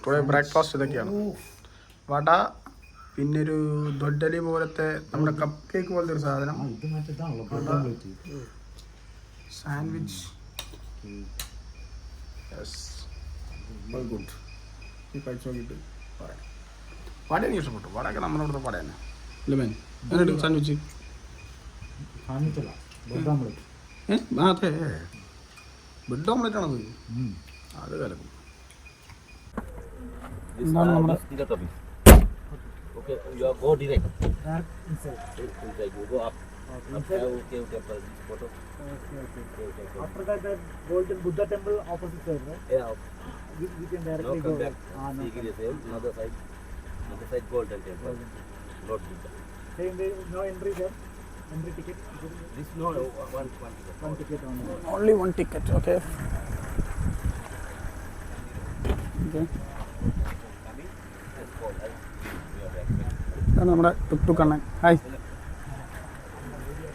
ഇപ്പോൾ ബ്രേക്ക്ഫാസ്റ്റ് ഇതൊക്കെയാണ്. വട, പിന്നെ ഒരു ദൊഡ്ഡലി പോലത്തെ നമ്മുടെ കപ്പ് കേക്ക് പോലത്തെ ഒരു സാധനം, സാൻഡ്വിച്ച്. Yes, good. ഈ കഴിച്ച് നോക്കിയിട്ട് പറയാം. വട എനിക്ക് ഇഷ്ടപ്പെട്ടു. വടയൊക്കെ നമ്മുടെ ഇവിടുത്തെ വട തന്നെ അല്ലേ മേൻ? എന്നിട്ട് സാൻഡ്വിച്ച് അതെ, ബ്രെഡ് ഓംലെറ്റ് ആണത്. അത് കലക്കും. എന്താണ് നമ്മുടെ Okay, you go direct. Inside. You go up. Okay. Photo. Okay. After that, the golden Buddha temple opposite side, right? Yeah. We can directly go back. Another side. Golden temple. Not Buddha. Same way, no entry there. Entry ticket. This no one ticket. One ticket only. only one ticket. Okay. ഇതാണ് നമ്മുടെ tuk അണ്ണൻ. Hi.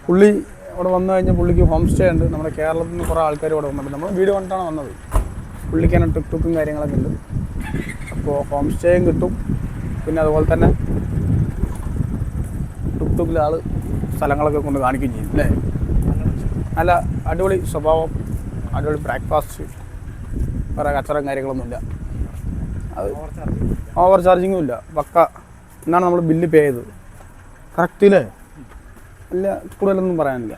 പുള്ളി അവിടെ വന്നു കഴിഞ്ഞാൽ പുള്ളിക്ക് home stay ഉണ്ട്. നമ്മുടെ കേരളത്തിൽ നിന്ന് കുറേ ആൾക്കാർ ഇവിടെ വന്നിട്ടുണ്ട്. നമ്മൾ വീഡിയോ കണ്ടിട്ടാണ് വന്നത്. പുള്ളിക്കാണ് ടുക്കും കാര്യങ്ങളൊക്കെ ഉണ്ട്. അപ്പോൾ ഹോം സ്റ്റേയും കിട്ടും. പിന്നെ അതുപോലെ തന്നെ ടുക്കിലെ ആൾ സ്ഥലങ്ങളൊക്കെ കൊണ്ട് കാണിക്കുകയും ചെയ്യും അല്ലേ? നല്ല അടിപൊളി സ്വഭാവം, അടിപൊളി ബ്രേക്ക്ഫാസ്റ്റ്, വേറെ കച്ചറയും കാര്യങ്ങളൊന്നുമില്ല. അത് ഓവർ ചാർജിങ്ങും ഇല്ല. പക്ക എന്നാണ് നമ്മൾ ബില്ല് പേ ചെയ്തത്. കറക്റ്റ് ഇല്ലേ? ഇല്ല, കൂടുതലൊന്നും പറയാനില്ല.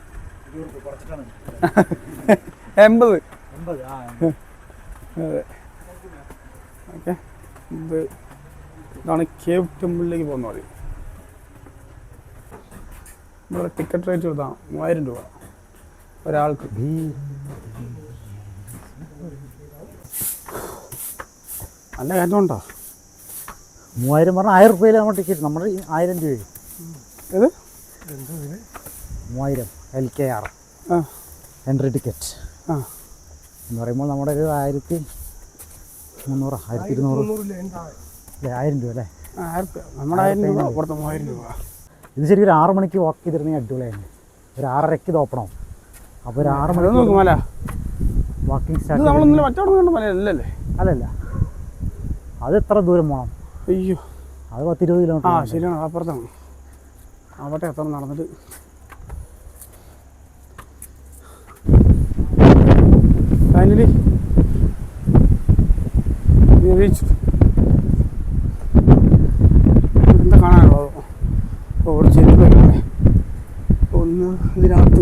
80. അതെ. ഓക്കെ, ഇതാണ് കേവ് ടെമ്പിളിലേക്ക് പോകുന്ന വഴി. നമ്മുടെ ടിക്കറ്റ് റേറ്റ് കൊടുത്താൽ 3000 രൂപ ഒരാൾക്ക്. നല്ല കാര്യം ഉണ്ടോ? 3000 പറഞ്ഞാൽ 1000 രൂപയിലാണ് ടിക്കറ്റ്. നമ്മുടെ 1000 രൂപ. ഏത് 3000 LKR എൻട്രി ടിക്കറ്റ് എന്ന് പറയുമ്പോൾ നമ്മുടെ ഒരു 1300 1200 1000 രൂപ അല്ലേ? നമ്മുടെ 1000 രൂപ, പുറത്ത് 3000 രൂപ. ഇത് ശരിക്കും ഒരു 6 മണിക്ക് വാക്ക് ചെയ്തിരുന്നെങ്കിൽ അടിപൊളിയായിരുന്നു. ഒരു 6:30 ഇത് ഓപ്പൺ ആവും. അപ്പോൾ ഒരു 6 മണി നോക്കും മല വാക്കിംഗ് സ്റ്റാർട്ട്. നമ്മളൊന്നും മറ്റവിടെ കണ്ട മല അല്ലല്ലേ? അല്ലല്ല, അത് എത്ര ദൂരം പോകണം? അയ്യോ, അത് 10-20 കിലോമീറ്റർ. ആ ശരിയാണ്, അപ്പുറത്താണ്. അവിടെ എത്ര നടന്നിട്ട് ഫൈനലി എന്താ കാണാനുള്ളത്? ഇവിടെ ചെരുപ്പ് വെക്കണേ. ഒന്ന് ഇതിനകത്ത്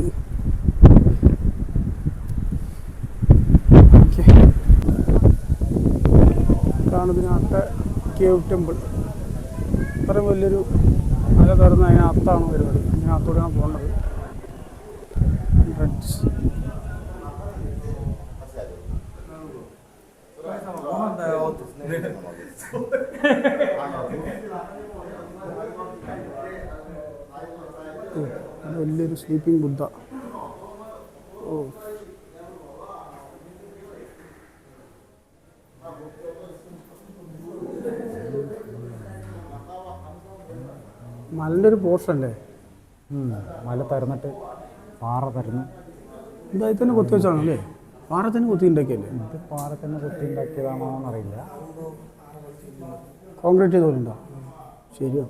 ഇതിനകത്തെ കേവ് ടെമ്പിൾ. അത്രയും വലിയൊരു മല തുറന്ന് അതിനകത്താണ് വരുന്നത്. അതിനകത്തൂടെയാണ് പോകേണ്ടത്. വലിയൊരു സ്ലീപ്പിംഗ് ബുദ്ധ. ഓ, നല്ലൊരു പോർഷൻ അല്ലേ? മല തരുന്നിട്ട് പാറ തരുന്നു. ഇതായി തന്നെ കൊത്തി വെച്ചാണല്ലേ? പാറ തന്നെ കൊത്തി ഉണ്ടാക്കിയല്ലേ? ഇത് പാറ തന്നെ കൊത്തി ഉണ്ടാക്കിയതാണോ എന്നറിയില്ല. കോൺക്രീറ്റ് ചെയ്തോലുണ്ടോ? ശരിയോ?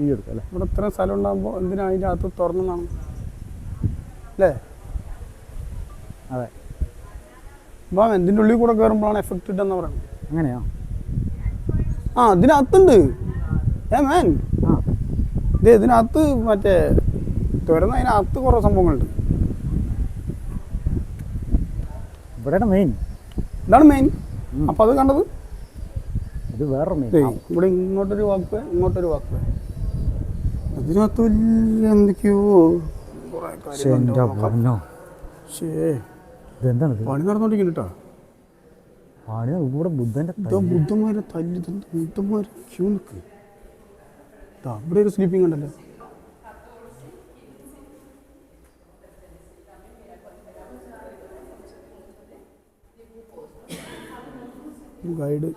ഈ എടുക്കാം അല്ലേ? ഇവിടെ ഇത്രയും സ്ഥലം ഉണ്ടാകുമ്പോൾ എന്തിനാ അതിൻ്റെ അകത്ത് തുറന്നതാണ് അല്ലേ? അതെ. അപ്പം എന്തിൻ്റെ ഉള്ളിൽ കൂടെ കയറുമ്പോഴാണ് എഫക്റ്റ് ഇട്ടെന്ന് പറയുന്നത്. അങ്ങനെയോ? ആ, ഇതിനകത്തുണ്ട്. മേൻ, ആ, ഇത് ഇതിനകത്ത് മറ്റേ തുറന്ന് അതിനകത്ത് കുറേ സംഭവങ്ങളുണ്ട്. ഇവിടെയാണ് മെയിൻ. ഇതാണ് മെയിൻ. അപ്പം അത് കണ്ടത് ഇത് വേറൊരു മെയിൻ. ഇവിടെ ഇങ്ങോട്ടൊരു വാക്ക്, ഇങ്ങോട്ടൊരു വാക്ക്. അതിനകത്ത് വലിയ എന്തൊക്കെയോ കുറേ കാര്യങ്ങൾ. ഇതെന്താണ് പണി നടന്നോണ്ടിരിക്കുന്നു കേട്ടോ. പണി ഇവിടെ ബുദ്ധൻ്റെ ബുദ്ധന്മാരെ തല്ലി ബുദ്ധന്മാർ ക്യൂ നിൽക്ക്. ഇവിടെ ഒരു സ്ലീപ്പിംഗ് ഉണ്ടല്ലോ. ഗൈഡ്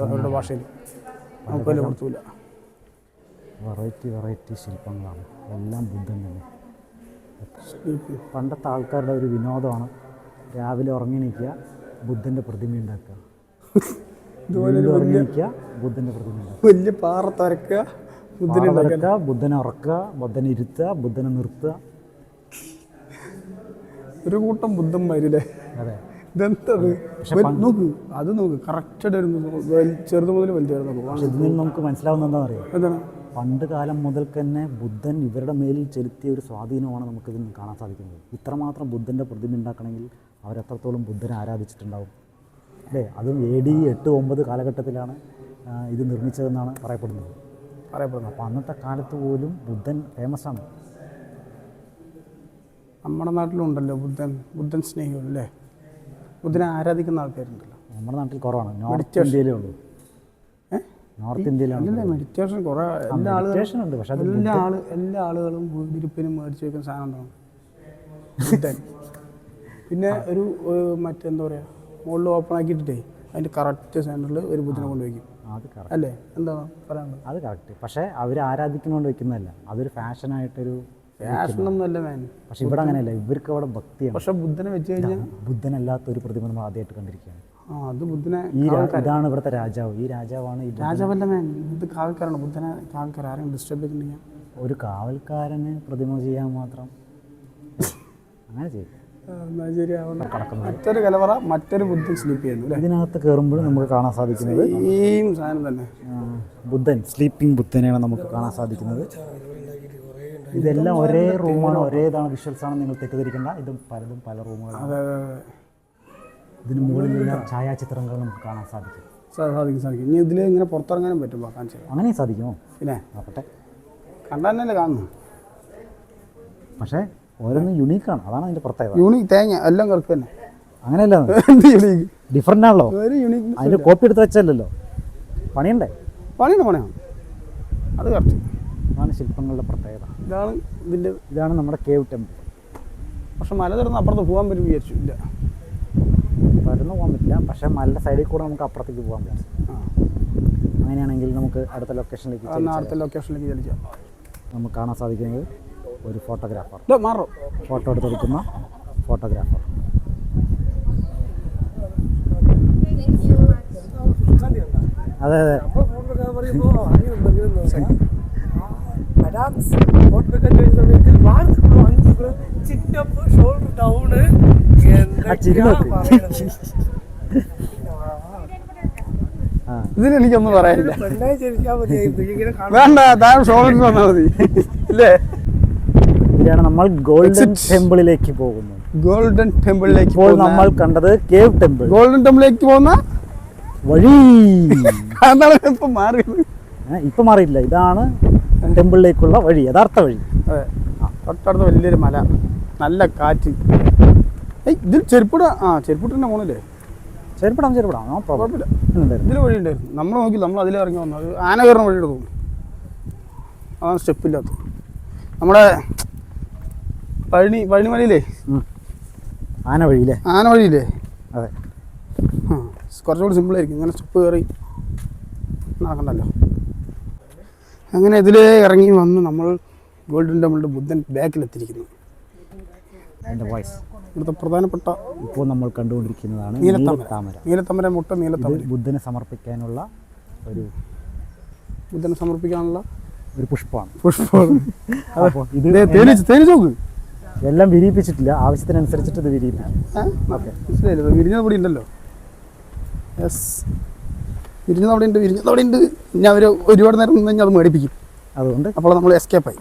അവരുടെ ഭാഷയിൽ നമുക്കതിൽ കൊടുത്തൂല. വെറൈറ്റി ശില്പങ്ങളാണ് എല്ലാം. ബുദ്ധൻ തന്നെ പണ്ടത്തെ ആൾക്കാരുടെ ഒരു വിനോദമാണ് രാവിലെ ഉറങ്ങി നിൽക്കുക, ബുദ്ധൻ്റെ പ്രതിമ ഉണ്ടാക്കുക. വീണ്ടും ഉറങ്ങി നിൽക്കുക, ബുദ്ധൻ്റെ പ്രതിമ ഉണ്ടാക്കുക. വലിയ പാറ തരക്കുക, ബുദ്ധനെ ഉറക്കുക, ബുദ്ധനെ ഇരുത്തുക, ബുദ്ധനെ നിർത്തുക. ഒരു കൂട്ടം ബുദ്ധന്മാരില്ലേ? അതെ. ഇതെന്തത് നോക്ക്, അത് നോക്ക്, കറക്റ്റായിട്ട് ചെറുത് മുതൽ വലുതായിരുന്നു. പക്ഷെ ഇതിൽ നിന്ന് നമുക്ക് മനസ്സിലാവുന്ന എന്താണെന്നറിയാം, എന്താണ് പണ്ട് കാലം മുതൽ തന്നെ ബുദ്ധൻ ഇവരുടെ മേലിൽ ചെലുത്തിയ ഒരു സ്വാധീനമാണ് നമുക്കിതിൽ നിന്ന് കാണാൻ സാധിക്കുന്നത്. ഇത്രമാത്രം ബുദ്ധൻ്റെ പ്രതിമ ഉണ്ടാക്കണമെങ്കിൽ അവരെത്രത്തോളം ബുദ്ധനെ ആരാധിച്ചിട്ടുണ്ടാവും അല്ലേ? അതും AD 8-9 കാലഘട്ടത്തിലാണ് ഇത് നിർമ്മിച്ചതെന്നാണ് പറയപ്പെടുന്നത്. അപ്പോൾ അന്നത്തെ കാലത്ത് പോലും ബുദ്ധൻ ഫേമസാണ്. നമ്മുടെ നാട്ടിലും ഉണ്ടല്ലോ ബുദ്ധൻ സ്നേഹികൾ അല്ലേ? ബുദ്ധനെ ആരാധിക്കുന്ന ആൾക്കാരുണ്ടല്ലോ. നമ്മുടെ നാട്ടിൽ കുറവാണ്, നോർത്ത് ഇന്ത്യയിലേ ഉള്ളൂ. നോർത്ത് ഇന്ത്യയിലാണ് മെഡിറ്റേഷൻ കുറേ. മെഡിറ്റേഷൻ ഉണ്ട്, പക്ഷെ എല്ലാ ആളുകളും വീടിരിപ്പിനും മേടിച്ച് വെക്കുന്ന സാധനം ഉണ്ടാവും ബുദ്ധൻ. പിന്നെ ഒരു മറ്റെന്താ പറയുക, മുകളിൽ ഓപ്പൺ ആക്കിയിട്ടേ അതിൻ്റെ കറക്റ്റ് സെൻറ്ററിൽ ഒരു ബുദ്ധനെ കൊണ്ടുവയ്ക്കും. അത് കറക്റ്റ് അല്ലേ? എന്താ പറയാനുള്ളത്? അത് കറക്റ്റ്. പക്ഷേ അവർ ആരാധിക്കുന്നതുകൊണ്ട് വെക്കുന്നതല്ല, അതൊരു ഫാഷനായിട്ടൊരു ഫാഷനൊന്നുമല്ല മാൻ. പക്ഷെ ഇവിടെ അങ്ങനെയല്ല, ഇവർക്ക് അവിടെ ഭക്തിയാണ്. പക്ഷെ ബുദ്ധനെ വെച്ച് കഴിഞ്ഞാൽ ബുദ്ധനല്ലാത്ത ഒരു പ്രതിമ നമ്മൾ ആദ്യമായിട്ട് കണ്ടിരിക്കുകയാണ്. അത് ബുദ്ധനെ ഇതാണ് ഇവിടുത്തെ രാജാവ്. ഈ രാജാവാണ് ഈ രാജാവല്ല മാൻ, ഇത് കാവൽക്കാരാണ്. ബുദ്ധനെ കാവൽക്കാർ ആരെയും ഡിസ്റ്റർബ് ചെയ്തിട്ടുണ്ടെങ്കിൽ ഒരു കാവൽക്കാരന് പ്രതിമ ചെയ്യാൻ മാത്രം അങ്ങനെ ചെയ്യും. മറ്റൊരു കലവറ, മറ്റൊരു ബുദ്ധൻ സ്ലീപ്പ് ചെയ്യുന്നു. ഇതിനകത്ത് കയറുമ്പോൾ നമുക്ക് കാണാൻ സാധിക്കുന്നത് സാധനം തന്നെ ബുദ്ധൻ, സ്ലീപ്പിംഗ് ബുദ്ധനെയാണ് നമുക്ക് കാണാൻ സാധിക്കുന്നത്. ഇതെല്ലാം ഒരേ റൂമാണ്, ഒരേതാണ്, വിഷ്വൽസ് ആണ്, നിങ്ങൾ തെറ്റിദ്ധരിക്കേണ്ട. ഇതും പലതും പല റൂമുകളാണ്. ഇതിന് മുകളിലുള്ള ഛായാചിത്രങ്ങൾ നമുക്ക് കാണാൻ സാധിക്കും. സാധിക്കും. ഇനി ഇതിൽ ഇങ്ങനെ പുറത്തിറങ്ങാനും പറ്റും, അങ്ങനെയും സാധിക്കുമോ? പിന്നെ നോക്കട്ടെ, കണ്ടാൽ തന്നെ കാണുന്നു. പക്ഷേ ഓരോന്നും യുണീക്കാണ്, അതാണ് അതിൻ്റെ പ്രത്യേകത. യൂണിക് തേങ്ങ എല്ലാം കറക്റ്റ് തന്നെ. അങ്ങനെയല്ല, ഡിഫറൻ്റ് ആണല്ലോ. അതിൻ്റെ കോപ്പി എടുത്ത് വെച്ചല്ലോ, പണിയണ്ടേ? പണിയാണ് അത് കറക്റ്റ്. അതാണ് ശില്പങ്ങളുടെ പ്രത്യേകത. ഇതാണ് നമ്മുടെ കേവ് ടെമ്പിൾ. പക്ഷെ മല തുറന്ന് അപ്പുറത്ത് പോകാൻ പറ്റും വിചാരിച്ചു. ഇല്ല, തുറന്ന് പോകാൻ പറ്റില്ല. പക്ഷേ മലയുടെ സൈഡിൽ കൂടെ നമുക്ക് അപ്പുറത്തേക്ക് പോകാൻ പറ്റും. അങ്ങനെയാണെങ്കിൽ നമുക്ക് അടുത്ത ലൊക്കേഷനിലേക്ക് ചലിക്കാം. നമുക്ക് കാണാൻ സാധിക്കുന്നത് ഒരു ഫോട്ടോഗ്രാഫർ, ഫോട്ടോ എടുത്തെടുക്കുന്ന ഫോട്ടോഗ്രാഫർ. അതെ അതെ. ഇതിനെനിക്കൊന്നും പറയാനില്ല. വേണ്ട, താഴെ ഷോൾഡർ വന്നാൽ മതി. ഇല്ലേ? ഇതാണ് നമ്മൾ ഗോൾഡൻ ടെമ്പിളിലേക്ക് പോകുന്നത്. ഗോൾഡൻ ടെമ്പിളിലേക്ക് നമ്മൾ കണ്ടത് കേവ് ടെമ്പിൾ. ഗോൾഡൻ ടെമ്പിളിലേക്ക് പോകുന്ന വഴി അതാണ് ഇപ്പം മാറിയത്. ഇപ്പം മാറിയില്ല, ഇതാണ് ടെമ്പിളിലേക്കുള്ള വഴി, യഥാർത്ഥ വഴി. അതെ, തൊട്ടടുത്ത് വലിയൊരു മല, നല്ല കാറ്റ്. ഇതിൽ ചെരുപ്പിട്ട് തന്നെ പോണില്ലേ? ചെരുപ്പിടാം, കുഴപ്പമില്ല. ഇതിൽ വഴി ഉണ്ടായിരുന്നു, നമ്മൾ നോക്കി, നമ്മൾ അതിൽ ഇറങ്ങി വന്നു. അത് ആന കയറുന്ന വഴി എടുത്തു, അതാണ് സ്റ്റെപ്പില്ലാത്ത. നമ്മുടെ പഴനിമലയില്ലേ ആന വഴിയില്ലേ? അതെ, കുറച്ചുകൂടി സിമ്പിളായിരിക്കും. ഇങ്ങനെ സ്റ്റെപ്പ് കയറി നടക്കണ്ടല്ലോ. അങ്ങനെ ഇതിൽ ഇറങ്ങി വന്ന് നമ്മൾ ഗോൾഡൻ ടെമ്പിളിൻ്റെ ബുദ്ധൻ ബാക്കിലെത്തിയിരിക്കുന്നു. ഇവിടുത്തെ പ്രധാനപ്പെട്ട ഇപ്പോൾ നമ്മൾ കണ്ടുകൊണ്ടിരിക്കുന്നതാണ് നീലത്താമര മുട്ട. നീലത്താമര ബുദ്ധനെ സമർപ്പിക്കാനുള്ള ഒരു പുഷ്പമാണ്. നോക്ക്, എല്ലാം വിരിയിപ്പിച്ചിട്ടില്ല, ആവശ്യത്തിനനുസരിച്ചിട്ട് ഇത് വിരിയിപ്പിക്കും. മനസ്സിലായില്ല, വിരിഞ്ഞത് ഇവിടെ ഉണ്ടല്ലോ. യെസ്, വിരിഞ്ഞത് അവിടെ ഉണ്ട്. ഇനി അവർ ഒരുപാട് നേരം നിന്ന് കഴിഞ്ഞാൽ അത് മേടിപ്പിക്കും. അതുകൊണ്ട് അപ്പോൾ നമ്മൾ എസ്കേപ്പായി.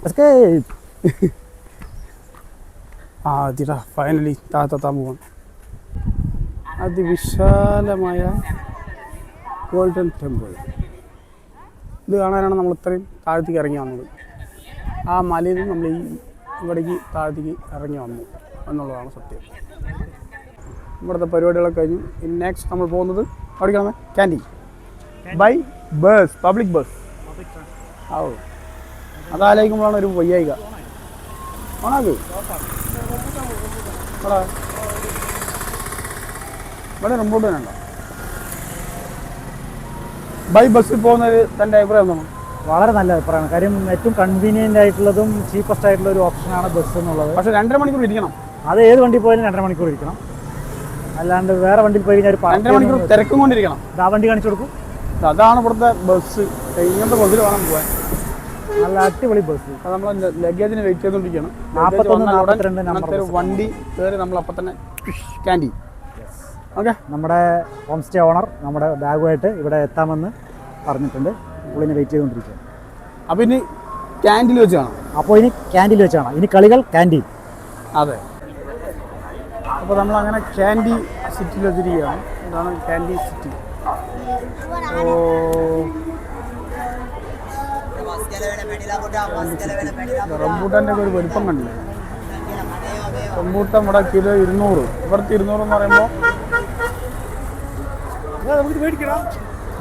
ഫൈനലി താഴത്തെത്താൻ പോവാണ്. അതിവിശാലമായ ഗോൾഡൻ ടെമ്പിൾ. ഇത് കാണാനാണ് നമ്മൾ ഇത്രയും താഴത്തേക്ക് ഇറങ്ങി വന്നത്. ആ മലയിൽ നിന്ന് നമ്മൾ ഇവിടേക്ക് താഴത്തേക്ക് ഇറങ്ങി വന്നു എന്നുള്ളതാണ് സത്യം. ഇവിടുത്തെ പരിപാടികളൊക്കെ കഴിഞ്ഞു. നെക്സ്റ്റ് നമ്മൾ പോകുന്നത് അവിടേക്കാണ്, canteen by bus, public bus. അതാലോചിക്കുമ്പോഴാണ് ഒരു വയ്യായിക. ഓണാക്ക് ഇവിടെ റിമ്പോർട്ട് തന്നെ ഉണ്ടോ? ബൈ ബസ്സിൽ പോകുന്നത് തൻ്റെ അഭിപ്രായം എന്താണ്? വളരെ നല്ല അഭിപ്രായമാണ്. കാര്യം ഏറ്റവും കൺവീനിയൻ്റ് ആയിട്ടുള്ളതും ചീപ്പസ്റ്റ് ആയിട്ടുള്ള ഒരു ഓപ്ഷനാണ് ബസ് എന്നുള്ളത്. പക്ഷേ 2.5 മണിക്കൂർ ഇരിക്കണം. അത് ഏത് വണ്ടി പോയാലും 2.5 മണിക്കൂർ ഇരിക്കണം. അല്ലാണ്ട് വേറെ വണ്ടിയിൽ പോയി കഴിഞ്ഞാൽ 2.5 മണിക്കൂർ തിരക്കും കൊണ്ടിരിക്കണം. ആ വണ്ടി കാണിച്ചു കൊടുക്കും. അതാണ് ഇവിടുത്തെ ബസ്. ഇങ്ങനത്തെ ബസ്സിൽ വേണം പോകാൻ. നല്ല അടിപൊളി ബസ്. അത് നമ്മൾ ലഗേജിന് വെയിറ്റ് ചെയ്തുകൊണ്ടിരിക്കണം. 41, 42 നമ്പർ വണ്ടി കയറി നമ്മൾ അപ്പം തന്നെ ക്യാൻറ്റീൻ. ഓക്കെ, നമ്മുടെ ഹോം സ്റ്റേ ഓണർ നമ്മുടെ ബാഗുമായിട്ട് ഇവിടെ എത്താമെന്ന് പറഞ്ഞിട്ടുണ്ട്. പുള്ളിനെ വെയിറ്റ് ചെയ്തുകൊണ്ടിരിക്കുക. അപ്പം ഇനി ക്യാൻറ്റീനിൽ വെച്ച് കാണാം. അപ്പോൾ ഇനി ക്യാൻറ്റീനിൽ വെച്ച് കാണാം. ഇനി കളികൾ ക്യാൻറ്റീൻ. അതെ, അപ്പോൾ നമ്മളങ്ങനെ ക്യാൻഡി സിറ്റിയിൽ വെച്ചിരിക്കുകയാണ്. ഇതാണ് ക്യാൻഡി സിറ്റി. റംബൂട്ടാൻ്റെ ഒക്കെ ഒരു വലിപ്പം കണ്ടില്ലേ? റംബൂട്ടാൻ ഇവിടെ കിലോ 200. ഇവിടുത്തെ 200 എന്ന് പറയുമ്പോൾ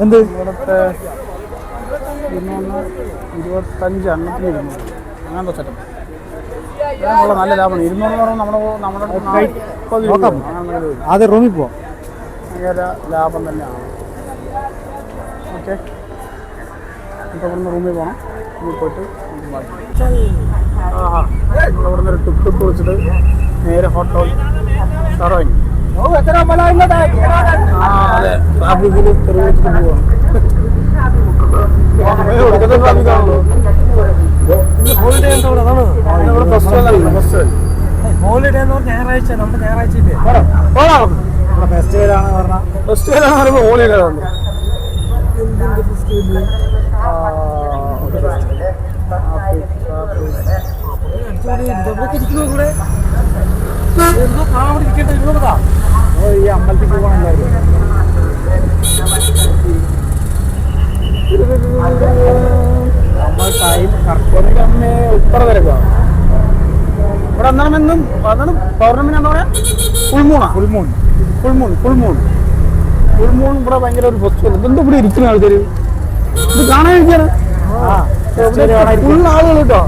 എന്ത് ഇവിടുത്തെ 25 എണ്ണത്തിന് 200 അങ്ങനത്തെ സെറ്റപ്പ്. ഉള്ള നല്ല ലാഭമാണ്. 200 എന്ന് പറയുമ്പോൾ നമ്മുടെ ആദ്യം റൂമിൽ പോവാം. ഭയങ്കര ലാഭം തന്നെയാണ്. ഓക്കെ, ഇപ്പോൾ ഇവിടുന്ന് റൂമിൽ പോകണം. റൂമിൽ പോയിട്ട് ഇവിടുന്ന് ഒരു ടുക്ക് വിളിച്ചിട്ട് നേരെ ഹോട്ടൽ ഷറോയിൻ. അതെ, ട്രാഫിക്കിൽ തെറിവിച്ചിട്ട് പോവാണ്. ട്രാഫിക്കാണല്ലോ. ഇവിടെ ഫെസ്റ്റിവൽ ഫെസ്റ്റിവൽ ഹോളിഡേ എന്ന് പറഞ്ഞാൽ ഞായറാഴ്ച, നമ്മുടെ ഞായറാഴ്ച ഇല്ലേ നമ്മുടെ ഫെസ്റ്റിവലാണ് പറഞ്ഞാൽ. ഫെസ്റ്റിവലാണ് പറയുമ്പോൾ ഹോളിഡേ ഉണ്ട്. ഈ അമ്പലത്തിൽ പോകണം എല്ലാവരും. നമ്മൾ ടൈം കറക്റ്റ് അമ്മേ ഉത്തര തിരക്കാണ് ഇവിടെ. അന്നാമെന്നും അതാണ് പൗർണമി എന്താ പറയാ, ഫുൾമൂണാ. ഫുൾമൂൺ ഇവിടെ ഭയങ്കര ഒരു ഫെസ്റ്റിവൽ. ഇതെന്താ ഇവിടെ ഇരിക്കുന്ന ആൾക്കാർ? ഇത് കാണാനിരിക്കാണ്. ഫുൾ ആളുകൾ കേട്ടോ.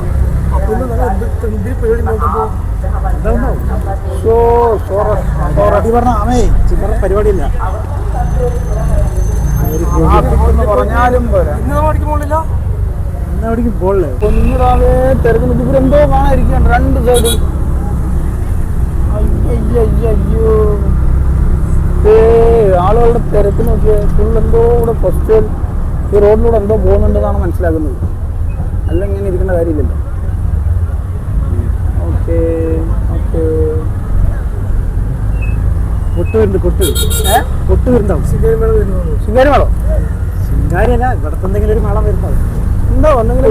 പരിപാടിയില്ല പറഞ്ഞാലും പോരാ. ഇന്നവിടേക്ക് പോളില്ലേ ഒന്നിടാതെ തിരക്കുന്നത്. ഇവരെന്തോ കാണാതിരിക്കുകയാണ് രണ്ട് സൈഡും. അയ്യോ ആളുകളുടെ തിരക്ക് നോക്കിയ ഫുൾ എന്തോ ഇവിടെ ഫെസ്റ്റിവൽ. ഈ റോഡിലൂടെ എന്തോ പോകുന്നുണ്ടെന്നാണ് മനസ്സിലാക്കുന്നത്. അല്ല ഇങ്ങനെ ഇരിക്കേണ്ട കാര്യമില്ലല്ലോ. ഓക്കെ ഓക്കെ, കൊട്ട് വരുന്നുണ്ട്. കൊട്ട് വരുന്നുണ്ടാവും. ശിങ്കാരി മേളോ? ശിങ്കാരിയല്ല, ഇവിടത്തെ എന്തെങ്കിലും ഒരു മേളം വരുന്നുണ്ടാവും. ഉണ്ടോ? എന്തെങ്കിലും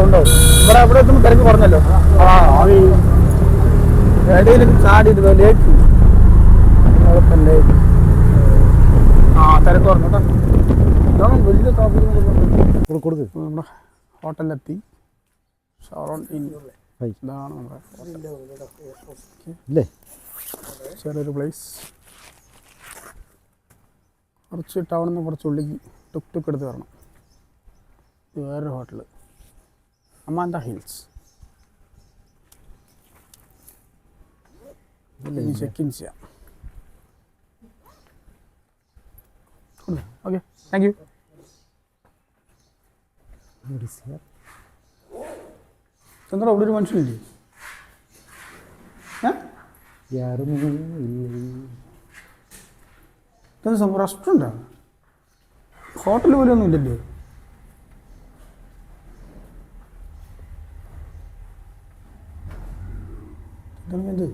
ഉണ്ടാവും. ഇവിടെ എത്തുമ്പോൾ തിരക്ക് പറഞ്ഞല്ലോ. ഇടയിൽ ചാടിയിട്ട് ലേക്ക് തിരക്ക് പറഞ്ഞു കേട്ടോ. ഇതാണ് വലിയ ട്രാഫിക്. കൊടുക്ക്. നമ്മുടെ ഹോട്ടലിലെത്തി. Sharon in. ഇതാണ് നമ്മുടെ ഇല്ലേ ചെറിയൊരു പ്ലേസ്. കുറച്ച് ടൗണിൽ നിന്ന് കുറച്ച് ഉള്ളിക്ക് ടുക്ക് എടുത്ത് വരണം. ഇത് വേറൊരു hotel, Amantha Hills. Check in ചെയ്യാം. Okay, thank you. എന്താ ഇവിടെ ഒരു മനുഷ്യനില്ലേ? ഇതെന്താ സംഭവം? റെസ്റ്റോറൻറ്റാ? ഹോട്ടൽ പോലെ ഒന്നും ഇല്ലല്ലേ? ഇത്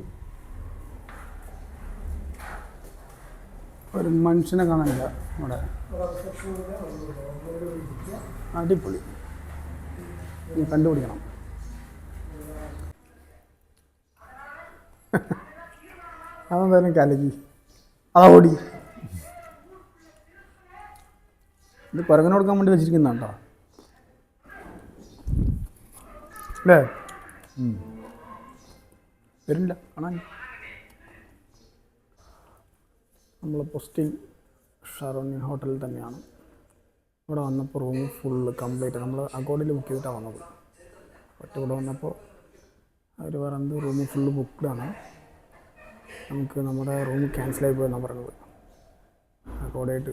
ഒരു മനുഷ്യനെ കാണാനില്ല ഇവിടെ. അടിപൊളി, നീ കണ്ടുപിടിക്കണം. അതെന്തായാലും കലക്കി അതാ ഓടി. ഇത് കുരങ്ങന് കൊടുക്കാൻ വേണ്ടി വെച്ചിരിക്കുന്നുണ്ടോ അല്ലേ? വരില്ല കാണാൻ. നമ്മൾ പോസ്റ്റിംഗ് ഷറോൺ ഹോട്ടലിൽ തന്നെയാണ്. ഇവിടെ വന്നപ്പോൾ റൂം ഫുള്ള് കംപ്ലീറ്റ് നമ്മൾ അക്കോർഡിൽ ബുക്ക് ചെയ്തിട്ടാണ് വന്നത്. ഒറ്റ ഇവിടെ വന്നപ്പോൾ അവർ പറയുന്നത് റൂം ഫുള്ള് ബുക്ക്ഡാണ്, നമുക്ക് നമ്മുടെ റൂം ക്യാൻസലായി പോയെന്നാണ് പറഞ്ഞത്. അക്കോർഡായിട്ട്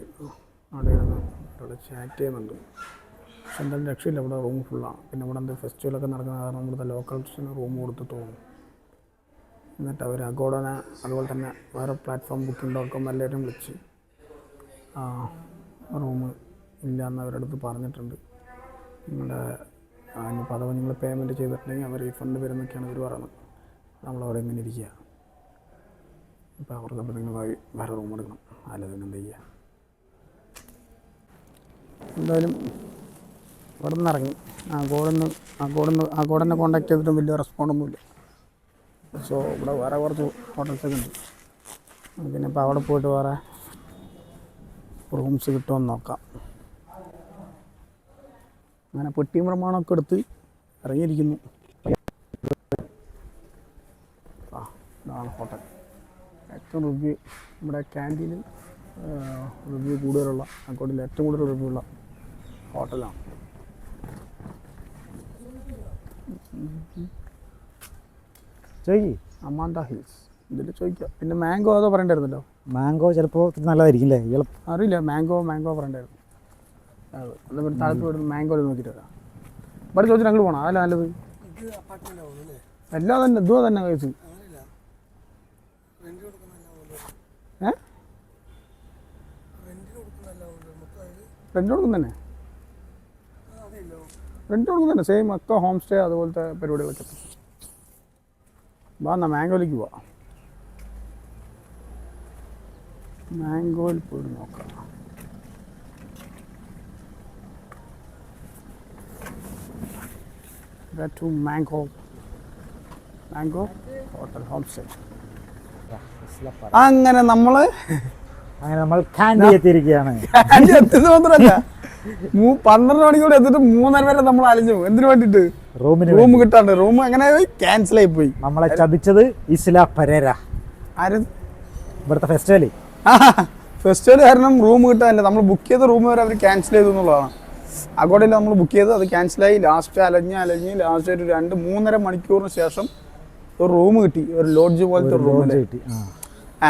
അവിടെ ഇരുന്ന് അവിടെ ചാറ്റ് ചെയ്യുന്നുണ്ട്. പക്ഷെ എന്തായാലും രക്ഷയില്ല, ഇവിടെ റൂം ഫുള്ളാണ്. പിന്നെ ഇവിടെ എന്താ ഫെസ്റ്റിവലൊക്കെ നടക്കുന്ന കാരണം ഇവിടുത്തെ ലോക്കൽസിന് റൂം കൊടുത്ത് തോന്നും. എന്നിട്ട് അവർ അഗോഡനെ അതുപോലെ തന്നെ വേറെ പ്ലാറ്റ്ഫോം ബുക്കിംഗ്.com എല്ലാവരും വിളിച്ച് റൂം ഇല്ല എന്ന് അവരുടെ അടുത്ത് പറഞ്ഞിട്ടുണ്ട്. നിങ്ങളുടെ ഇനിയിപ്പോൾ അഥവാ നിങ്ങൾ പേയ്മെൻറ്റ് ചെയ്തിട്ടുണ്ടെങ്കിൽ അവർ റീഫണ്ട് വരുന്നൊക്കെയാണ് ഇവർ പറയുന്നത്. നമ്മളവിടെ ഇങ്ങനെ ഇരിക്കുക. ഇപ്പോൾ അവർക്ക് അപ്പോൾ നിങ്ങൾ വേറെ റൂം എടുക്കണം. അല്ലാതെ എന്താ ചെയ്യുക? എന്തായാലും ഇവിടെ നിന്ന് ഇറങ്ങി അഗോഡനെ കോൺടാക്ട് ചെയ്തിട്ടും വലിയ റെസ്പോണ്ടൊന്നുമില്ല. സോ ഇവിടെ വേറെ കുറച്ച് ഹോട്ടൽസൊക്കെ ഉണ്ട്. പിന്നെ ഇപ്പോൾ അവിടെ പോയിട്ട് വേറെ റൂംസ് കിട്ടുമെന്ന് നോക്കാം. അങ്ങനെ പെട്ടിയും പ്രമാണമൊക്കെ എടുത്ത് ഇറങ്ങിയിരിക്കുന്നു. ഇതാണ് ഹോട്ടൽ. ഏറ്റവും റിവ്യൂ നമ്മുടെ ക്യാൻറ്റീനിൽ റിവ്യൂ കൂടുതലുള്ള അക്കൗണ്ടിൽ ഏറ്റവും കൂടുതൽ റിവ്യൂ ഉള്ള ഹോട്ടലാണ്. ചോദിക്കി അമാൻഡ ഹിൽസ് ഇതിൽ ചോദിക്കാം. പിന്നെ മാംഗോ അതോ പറയണ്ടായിരുന്നല്ലോ. മാംഗോ ചിലപ്പോൾ നല്ലതായിരിക്കും അല്ലേ? അറിയില്ല. മാംഗോ പറയണ്ടായിരുന്നു. അത് പിന്നെ താഴത്ത് പോയിട്ട് മാംഗോ നോക്കിയിട്ട് വരാം. ഇവിടെ ചോദിച്ചിട്ട് അങ്ങോട്ട് പോകണം. അതല്ല നല്ലത്. എല്ലാം തന്നെ ഇതുവാ തന്നെ കഴിച്ചു. റെൻറ്റ് കൊടുക്കും തന്നെ. സെയിം ഒക്കെ ഹോം സ്റ്റേ അതുപോലത്തെ പരിപാടികളൊക്കെ. വാ എന്നാ മാംഗോയിലേക്ക് പോവാം. മാംഗോയിൽ പോയിട്ട് നോക്കാം. To Mango hotel home stay. അങ്ങനെ നമ്മൾ കാൻഡി എത്തിയിരിക്കുകയാണ്. എത്തുന്നത് മാത്രമല്ല 12 മണിക്കൂർ എത്തിയിട്ട് 3:30 വരെ നമ്മൾ അലഞ്ഞു. എന്തിനു വേണ്ടിയിട്ട്? റൂം കിട്ടാണ്ട്. റൂം അങ്ങനെ ക്യാൻസൽ ആയി പോയി. നമ്മളെ ചതിച്ചത് ഇസ്ല പരേര. ആരും ഇവിടുത്തെ ഫെസ്റ്റിവൽ കാരണം റൂം കിട്ടാനില്ല. നമ്മൾ ബുക്ക് ചെയ്ത റൂം വരെ അവർ ക്യാൻസൽ ചെയ്തു എന്നുള്ളതാണ്. അഗോഡയിൽ നമ്മൾ ബുക്ക് ചെയ്ത് അത് ക്യാൻസലായി. ലാസ്റ്റ് അലഞ്ഞ് ലാസ്റ്റ് ഒരു 2-3.5 മണിക്കൂറിന് ശേഷം ഒരു റൂം കിട്ടി. ഒരു ലോഡ്ജ് പോലത്തെ ഒരു റൂം കിട്ടി.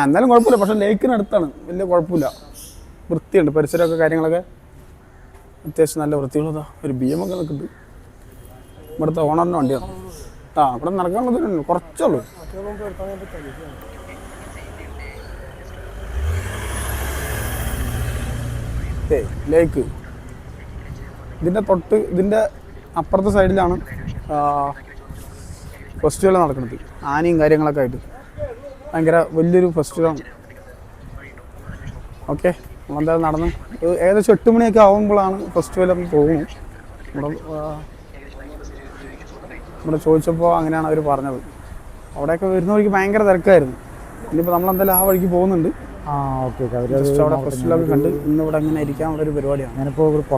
എന്നാലും കുഴപ്പമില്ല. പക്ഷേ ലേക്കിനടുത്താണ്. വലിയ കുഴപ്പമില്ല. വൃത്തിയുണ്ട്. പരിസരമൊക്കെ കാര്യങ്ങളൊക്കെ അത്യാവശ്യം നല്ല വൃത്തിയുള്ളതാ. ഒരു BM ഒക്കെ നിൽക്കുന്നുണ്ട്. ഇവിടുത്തെ ഓണറിൻ്റെ വണ്ടിയാണ്. ഇവിടെ നടക്കാനുള്ളത് കുറച്ചുള്ളൂ. ലേക്ക് ഇതിൻ്റെ അപ്പുറത്തെ സൈഡിലാണ് ഫെസ്റ്റിവൽ നടക്കുന്നത്. ആനയും കാര്യങ്ങളൊക്കെ ആയിട്ട് ഭയങ്കര വലിയൊരു ഫെസ്റ്റിവലാണ്. ഓക്കെ, നമ്മളെന്തായാലും നടന്ന് ഏകദേശം 8 മണിയൊക്കെ ആകുമ്പോഴാണ് ഫെസ്റ്റിവലെന്ന് തോന്നുന്നു. ഇവിടെ ചോദിച്ചപ്പോൾ അങ്ങനെയാണ് അവർ പറഞ്ഞത്. അവിടെയൊക്കെ വരുന്നവർക്ക് ഭയങ്കര തിരക്കായിരുന്നു. ഇനിയിപ്പോൾ നമ്മളെന്തായാലും ആ വഴിക്ക് പോകുന്നുണ്ട്. ഓക്കെ. അവിടെ ഫെസ്റ്റിവലൊക്കെ കണ്ട് ഇന്നിവിടെ ഇങ്ങനെ ഇരിക്കാൻ ഉള്ളൊരു പരിപാടിയാണ്. ഞാനിപ്പോൾ